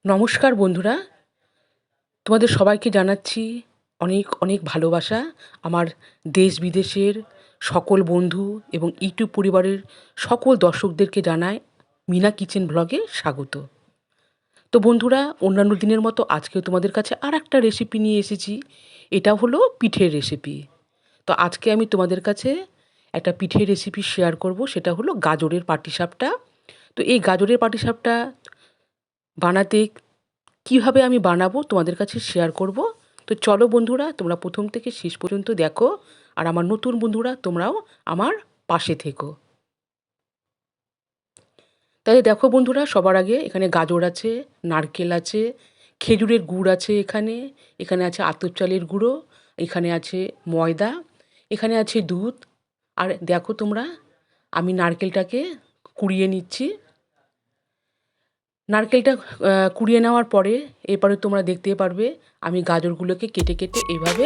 নমস্কার বন্ধুরা, তোমাদের সবাইকে জানাচ্ছি অনেক অনেক ভালোবাসা। আমার দেশ বিদেশের সকল বন্ধু এবং ইউটিউব পরিবারের সকল দর্শকদেরকে জানাই মিনা কিচেন ব্লগে স্বাগত। তো বন্ধুরা, অন্যান্য দিনের মতো আজকেও তোমাদের কাছে আর একটা রেসিপি নিয়ে এসেছি। এটা হলো পিঠের রেসিপি। তো আজকে আমি তোমাদের কাছে একটা পিঠের রেসিপি শেয়ার করব, সেটা হলো গাজরের পাটিসাপটা। তো এই গাজরের পাটিসাপটা বানাতে কিভাবে আমি বানাবো তোমাদের কাছে শেয়ার করব। তো চলো বন্ধুরা, তোমরা প্রথম থেকে শেষ পর্যন্ত দেখো, আর আমার নতুন বন্ধুরা তোমরাও আমার পাশে থেকো। তাই দেখো বন্ধুরা, সবার আগে এখানে গাজর আছে, নারকেল আছে, খেজুরের গুড় আছে, এখানে এখানে আছে আতপ চালের গুঁড়ো, এখানে আছে ময়দা, এখানে আছে দুধ। আর দেখো তোমরা, আমি নারকেলটাকে কুড়িয়ে নিচ্ছি। নারকেলটা কুড়িয়ে নেওয়ার পরে এরপরে তোমরা দেখতে পারবে আমি গাজরগুলোকে কেটে কেটে এভাবে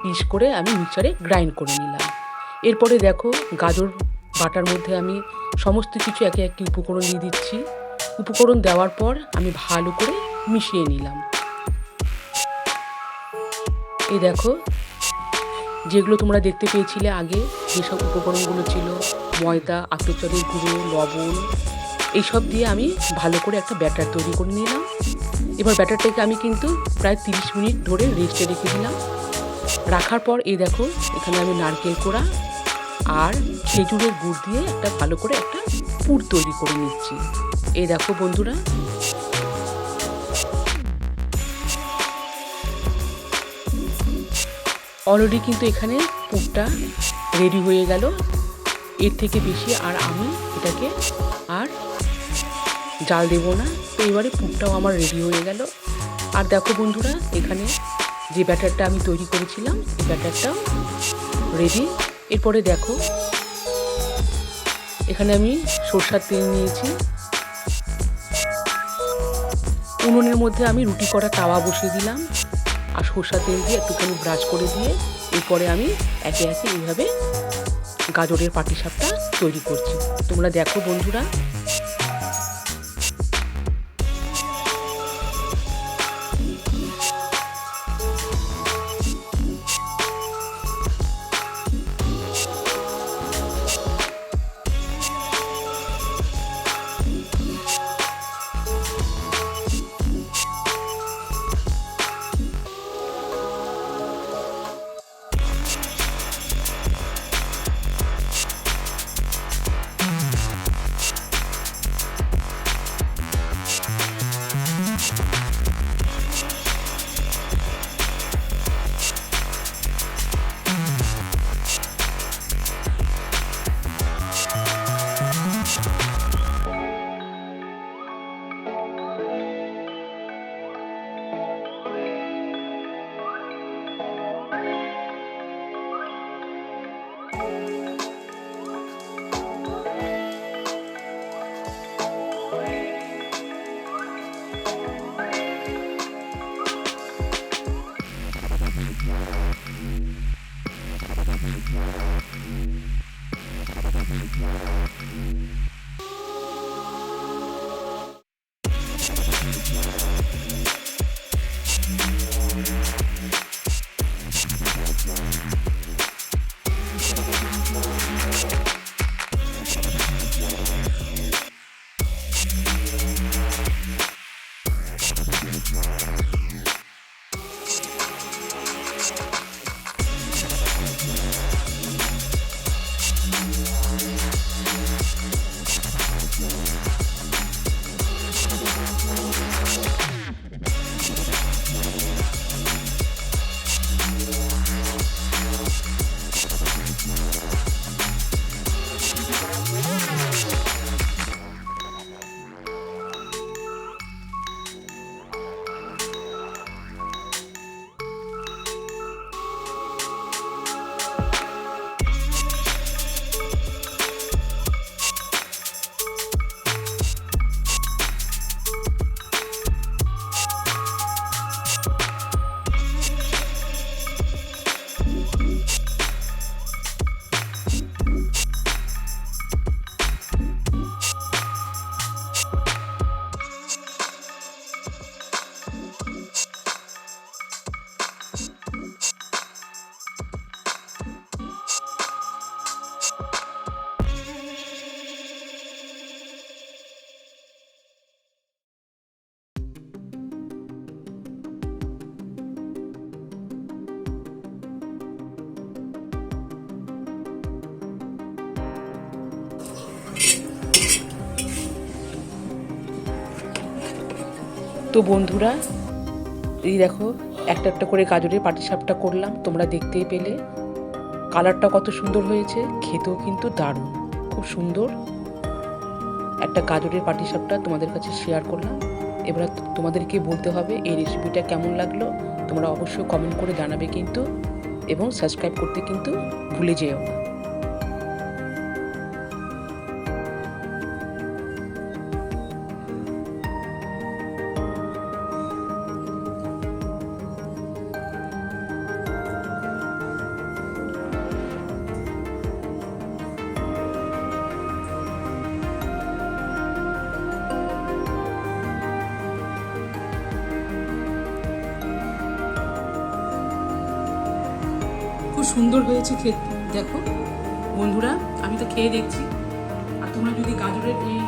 পিস করে আমি মিক্সারে গ্রাইন্ড করে নিলাম। এরপরে দেখো, গাজর বাটার মধ্যে আমি সমস্ত কিছু একে একে উপকরণ দিয়ে দিচ্ছি। উপকরণ দেওয়ার পর আমি ভালো করে মিশিয়ে নিলাম। এই দেখো, যেগুলো তোমরা দেখতে পেয়েছিলে আগে, যেসব উপকরণগুলো ছিল, ময়দা, আতপ চালের গুঁড়ো, লবণ, এইসব দিয়ে আমি ভালো করে একটা ব্যাটার তৈরি করে নিলাম। এবার ব্যাটারটাকে আমি কিন্তু প্রায় 30 মিনিট ধরে রেস্টে রেখে দিলাম। রাখার পর এই দেখো, এখানে আমি নারকেল কোড়া আর খেজুরের গুড় দিয়ে একটা ভালো করে একটা পুর তৈরি করে নিচ্ছি। এই দেখো বন্ধুরা, অলরেডি কিন্তু এখানে পুরটা রেডি হয়ে গেল। এর থেকে বেশি আর আমি এটাকে আর জাল দেবো না। তো এবারে পুরটাও আমার রেডি হয়ে গেল। আর দেখো বন্ধুরা, এখানে যে ব্যাটারটা আমি তৈরি করেছিলাম, এই ব্যাটারটাও রেডি। এরপরে দেখো, এখানে আমি সরষের তেল নিয়েছি। উনুনের মধ্যে আমি রুটি করা তাওয়া বসিয়ে দিলাম আর সরষের তেল দিয়ে একটুখানি ব্রাশ করে দিয়ে এরপরে আমি একে একে এইভাবে গাজরের পাটিসাপটা তৈরি করছি। তোমরা দেখো বন্ধুরা, তো বন্ধুরা, এই দেখো একটা একটা করে গাজরের পাটিসাপটা করলাম, তোমরা দেখতেই পেলে। কালারটা কত সুন্দর হয়েছে, খেতেও কিন্তু দারুণ, খুব সুন্দর একটা গাজরের পাটিসাপটা তোমাদের কাছে শেয়ার করলাম। এবার তোমাদেরকে বলতে হবে এই রেসিপিটা কেমন লাগলো। তোমরা অবশ্যই কমেন্ট করে জানাবে কিন্তু, এবং সাবস্ক্রাইব করতে কিন্তু ভুলে যেও না। খুব সুন্দর হয়েছে খেতে, দেখো বন্ধুরা, আমি তো খেয়ে দেখছি। আর তোমরা যদি গাজরের এই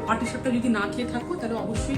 পাটিসাপটা যদি না খেয়ে থাকো তাহলে অবশ্যই